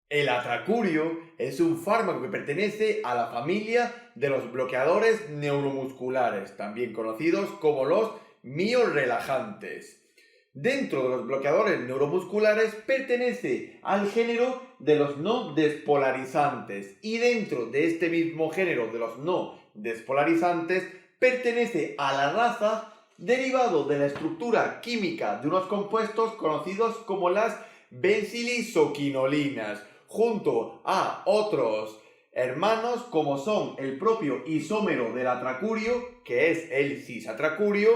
El atracurio es un fármaco que pertenece a la familia de los bloqueadores neuromusculares, también conocidos como los miorelajantes. Dentro de los bloqueadores neuromusculares pertenece al género de los no despolarizantes y dentro de este mismo género de los no despolarizantes pertenece a la raza derivado de la estructura química de unos compuestos conocidos como las bencilisoquinolinas, junto a otros hermanos como son el propio isómero del atracurio, que es el cisatracurio,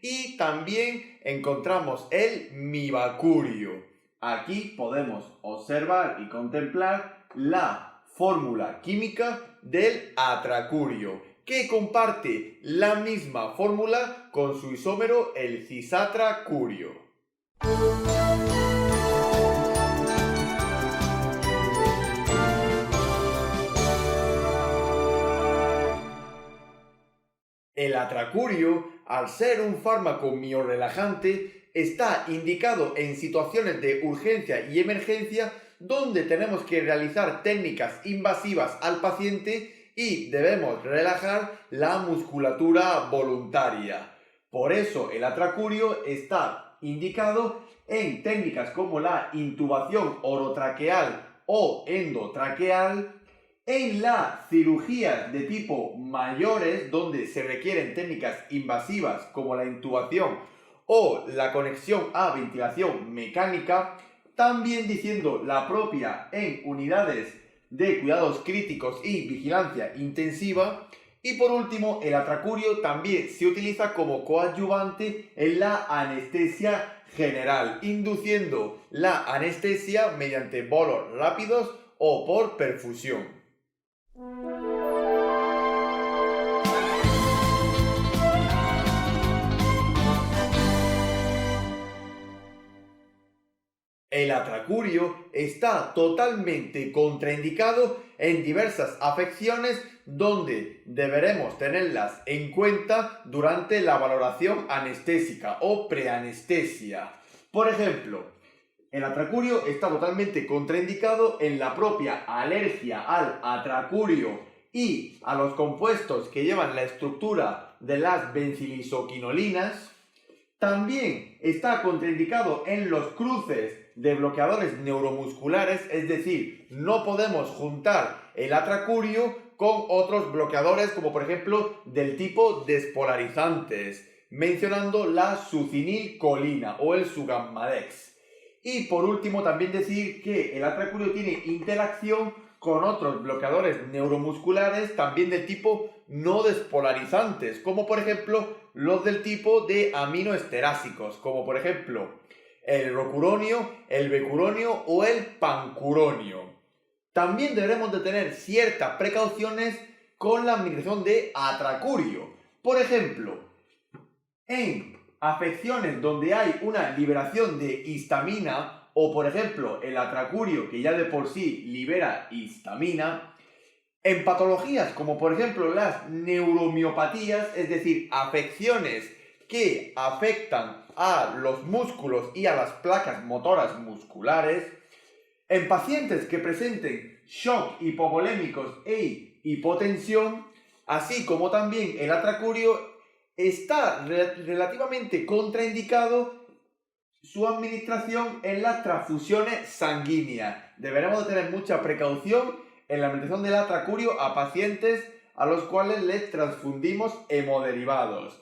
y también encontramos el mibacurio. Aquí podemos observar y contemplar la fórmula química del atracurio, que comparte la misma fórmula con su isómero el cisatracurio. El atracurio, al ser un fármaco miorelajante, está indicado en situaciones de urgencia y emergencia donde tenemos que realizar técnicas invasivas al paciente y debemos relajar la musculatura voluntaria. Por eso el atracurio está indicado en técnicas como la intubación orotraqueal o endotraqueal, en las cirugías de tipo mayores, donde se requieren técnicas invasivas como la intubación o la conexión a ventilación mecánica, también diciendo la propia en unidades de cuidados críticos y vigilancia intensiva. Y por último, el atracurio también se utiliza como coadyuvante en la anestesia general, induciendo la anestesia mediante bolos rápidos o por perfusión. El atracurio está totalmente contraindicado en diversas afecciones donde deberemos tenerlas en cuenta durante la valoración anestésica o preanestesia. Por ejemplo, el atracurio está totalmente contraindicado en la propia alergia al atracurio y a los compuestos que llevan la estructura de las bencilisoquinolinas. También está contraindicado en los cruces de bloqueadores neuromusculares, es decir, no podemos juntar el atracurio con otros bloqueadores como por ejemplo del tipo despolarizantes, mencionando la succinilcolina o el sugammadex. Y por último también decir que el atracurio tiene interacción con otros bloqueadores neuromusculares también de tipo no despolarizantes, como por ejemplo los del tipo de aminoesterásicos, como por ejemplo el rocuronio, el becuronio o el pancuronio. También deberemos de tener ciertas precauciones con la administración de atracurio. Por ejemplo, en afecciones donde hay una liberación de histamina o por ejemplo el atracurio que ya de por sí libera histamina, en patologías como por ejemplo las neuromiopatías, es decir, afecciones que afectan a los músculos y a las placas motoras musculares, en pacientes que presenten shock hipovolémicos e hipotensión, así como también el atracurio, está relativamente contraindicado su administración en las transfusiones sanguíneas. Deberemos de tener mucha precaución en la administración del atracurio a pacientes a los cuales les transfundimos hemoderivados.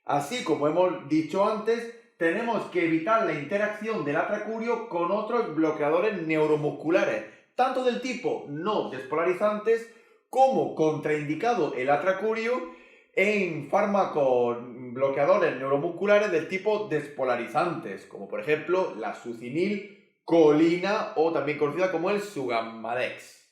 Así como hemos dicho antes, tenemos que evitar la interacción del atracurio con otros bloqueadores neuromusculares, tanto del tipo no despolarizantes como contraindicado el atracurio en fármacos bloqueadores neuromusculares del tipo despolarizantes, como por ejemplo la succinilcolina o también conocida como el sugammadex.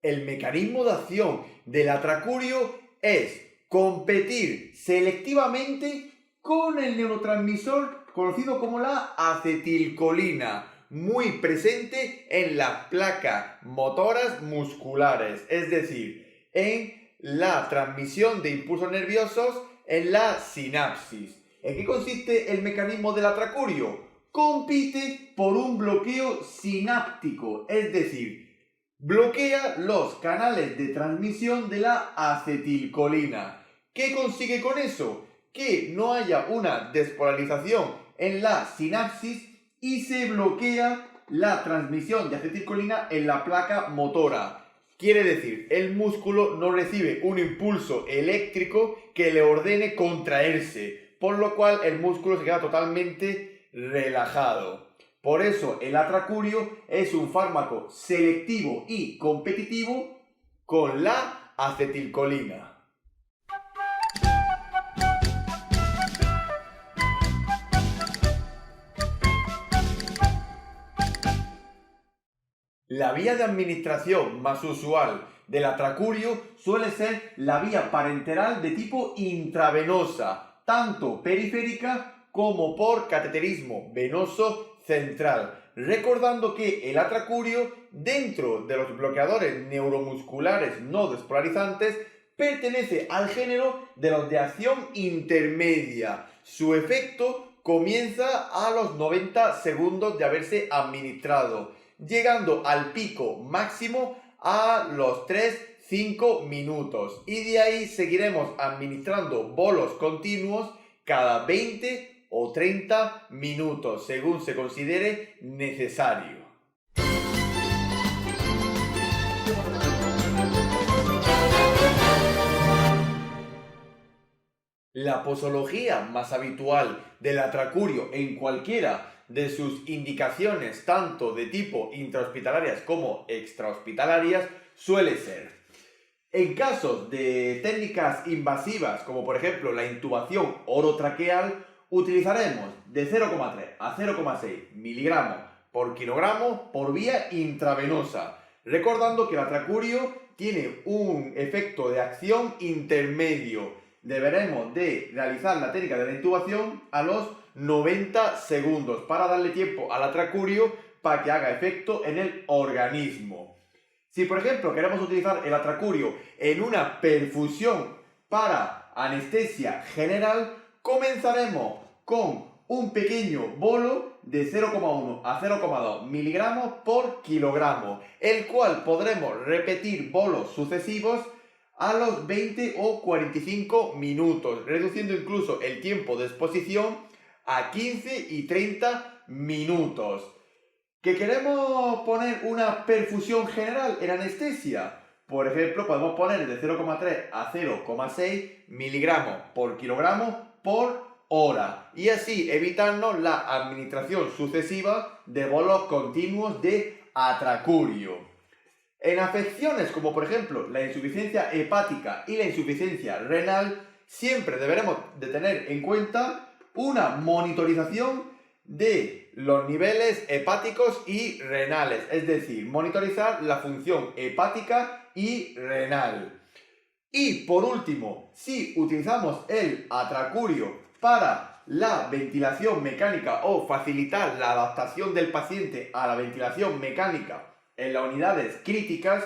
El mecanismo de acción del atracurio es competir selectivamente con el neurotransmisor conocido como la acetilcolina, muy presente en las placas motoras musculares, es decir, en la transmisión de impulsos nerviosos en la sinapsis. ¿En qué consiste el mecanismo del atracurio? Compite por un bloqueo sináptico, es decir, bloquea los canales de transmisión de la acetilcolina. ¿Qué consigue con eso? Que no haya una despolarización en la sinapsis y se bloquea la transmisión de acetilcolina en la placa motora. Quiere decir, el músculo no recibe un impulso eléctrico que le ordene contraerse, por lo cual el músculo se queda totalmente relajado. Por eso el atracurio es un fármaco selectivo y competitivo con la acetilcolina. La vía de administración más usual del atracurio suele ser la vía parenteral de tipo intravenosa, tanto periférica como por cateterismo venoso central, recordando que el atracurio, dentro de los bloqueadores neuromusculares no despolarizantes, pertenece al género de los de acción intermedia. Su efecto comienza a los 90 segundos de haberse administrado, llegando al pico máximo a los 3-5 minutos. Y de ahí seguiremos administrando bolos continuos cada 20 o 30 minutos, según se considere necesario. La posología más habitual del atracurio en cualquiera de sus indicaciones, tanto de tipo intrahospitalarias como extrahospitalarias, suele ser: en casos de técnicas invasivas, como por ejemplo la intubación orotraqueal, utilizaremos de 0,3 a 0,6 miligramos por kilogramo por vía intravenosa, recordando que el atracurio tiene un efecto de acción intermedio. Deberemos de realizar la técnica de la intubación a los 90 segundos para darle tiempo al atracurio para que haga efecto en el organismo. Si por ejemplo queremos utilizar el atracurio en una perfusión para anestesia general, comenzaremos con un pequeño bolo de 0,1 a 0,2 miligramos por kilogramo, el cual podremos repetir bolos sucesivos a los 20 o 45 minutos, reduciendo incluso el tiempo de exposición a 15 y 30 minutos. ¿Que queremos poner una perfusión general en anestesia? Por ejemplo, podemos poner de 0,3 a 0,6 miligramos por kilogramo por hora y así evitarnos la administración sucesiva de bolos continuos de atracurio. En afecciones como por ejemplo la insuficiencia hepática y la insuficiencia renal, siempre deberemos de tener en cuenta una monitorización de los niveles hepáticos y renales, es decir, monitorizar la función hepática y renal. Y por último, si utilizamos el atracurio para la ventilación mecánica o facilitar la adaptación del paciente a la ventilación mecánica en las unidades críticas,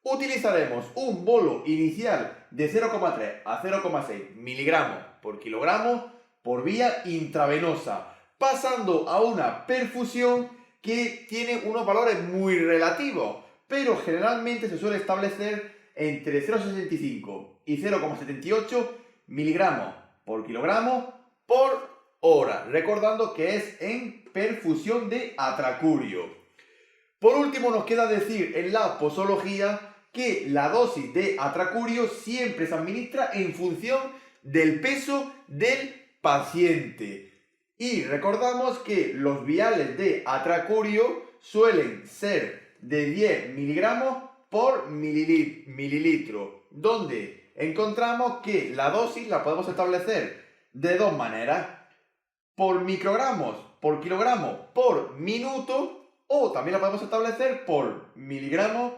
utilizaremos un bolo inicial de 0,3 a 0,6 miligramos por kilogramo por vía intravenosa, pasando a una perfusión que tiene unos valores muy relativos, pero generalmente se suele establecer entre 0,65 y 0,78 miligramos por kilogramo por hora, recordando que es en perfusión de atracurio. Por último, nos queda decir en la posología que la dosis de atracurio siempre se administra en función del peso del paciente. Y recordamos que los viales de atracurio suelen ser de 10 miligramos por mililitro, donde encontramos que la dosis la podemos establecer de dos maneras: por microgramos por kilogramo por minuto, o también la podemos establecer por miligramos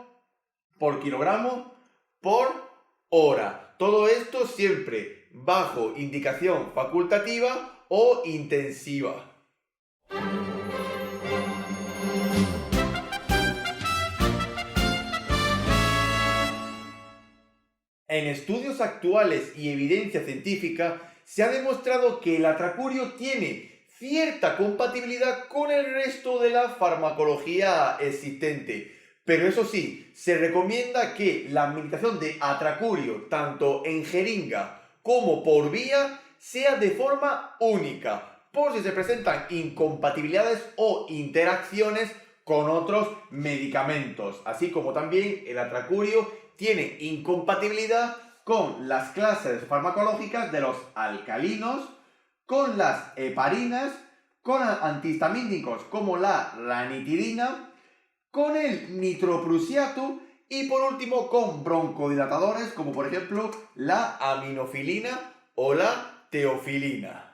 por kilogramo por hora. Todo esto siempre bajo indicación facultativa o intensiva. En estudios actuales y evidencia científica se ha demostrado que el atracurio tiene cierta compatibilidad con el resto de la farmacología existente. Pero eso sí, se recomienda que la administración de atracurio, tanto en jeringa como por vía, sea de forma única, por si se presentan incompatibilidades o interacciones con otros medicamentos, así como también el atracurio tiene incompatibilidad con las clases farmacológicas de los alcalinos, con las heparinas, con antihistamínicos como la ranitidina, con el nitroprusiato y por último con broncodilatadores como por ejemplo la aminofilina o la teofilina.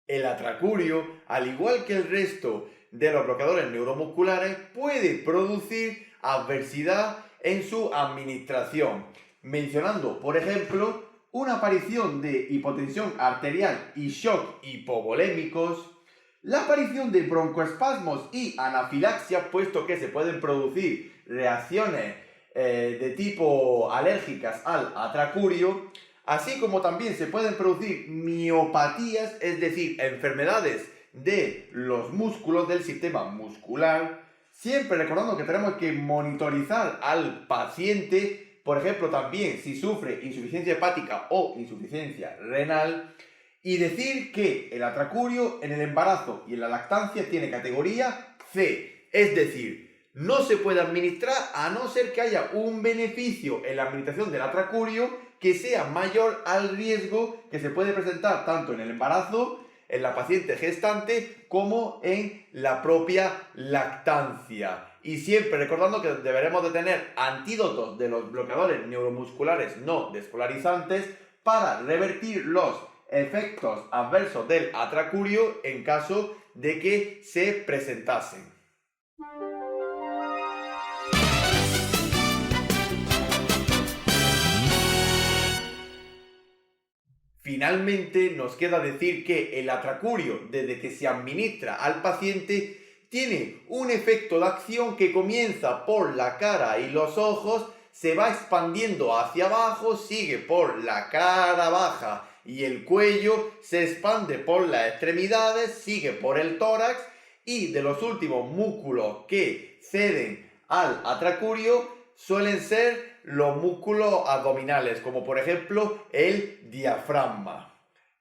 El atracurio, al igual que el resto de los bloqueadores neuromusculares, puede producir adversidad en su administración, mencionando, por ejemplo, una aparición de hipotensión arterial y shock hipovolémicos, la aparición de broncoespasmos y anafilaxia, puesto que se pueden producir reacciones de tipo alérgicas al atracurio, así como también se pueden producir miopatías, es decir, enfermedades de los músculos del sistema muscular, siempre recordando que tenemos que monitorizar al paciente, por ejemplo, también si sufre insuficiencia hepática o insuficiencia renal, y decir que el atracurio en el embarazo y en la lactancia tiene categoría C, es decir, no se puede administrar a no ser que haya un beneficio en la administración del atracurio que sea mayor al riesgo que se puede presentar tanto en el embarazo, en la paciente gestante, como en la propia lactancia. Y siempre recordando que deberemos de tener antídotos de los bloqueadores neuromusculares no despolarizantes para revertir los efectos adversos del atracurio en caso de que se presentasen. Finalmente, nos queda decir que el atracurio, desde que se administra al paciente, tiene un efecto de acción que comienza por la cara y los ojos, se va expandiendo hacia abajo, sigue por la cara baja y el cuello, se expande por las extremidades, sigue por el tórax y de los últimos músculos que ceden al atracurio suelen ser los músculos abdominales, como por ejemplo el diafragma.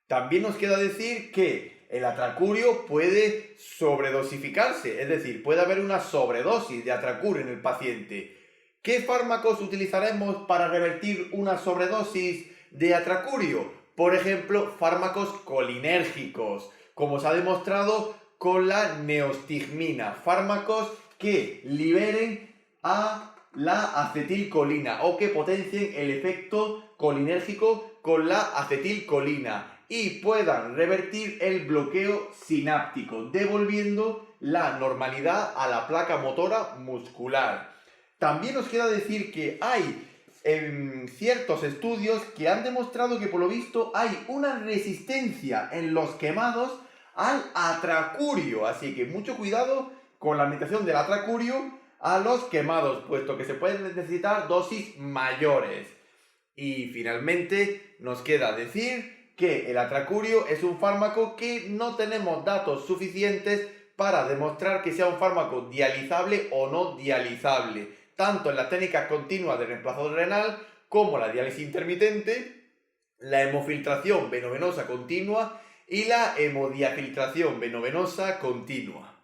También nos queda decir que el atracurio puede sobredosificarse, es decir, puede haber una sobredosis de atracurio en el paciente. ¿Qué fármacos utilizaremos para revertir una sobredosis de atracurio? Por ejemplo, fármacos colinérgicos, como se ha demostrado con la neostigmina, fármacos que liberen a la acetilcolina o que potencien el efecto colinérgico con la acetilcolina y puedan revertir el bloqueo sináptico, devolviendo la normalidad a la placa motora muscular. También nos queda decir que hay ciertos estudios que han demostrado que por lo visto hay una resistencia en los quemados al atracurio, así que mucho cuidado con la administración del atracurio a los quemados, puesto que se pueden necesitar dosis mayores. Y finalmente nos queda decir que el atracurio es un fármaco que no tenemos datos suficientes para demostrar que sea un fármaco dializable o no dializable, tanto en las técnicas continuas de reemplazo renal como la diálisis intermitente, la hemofiltración venovenosa continua y la hemodiafiltración venovenosa continua.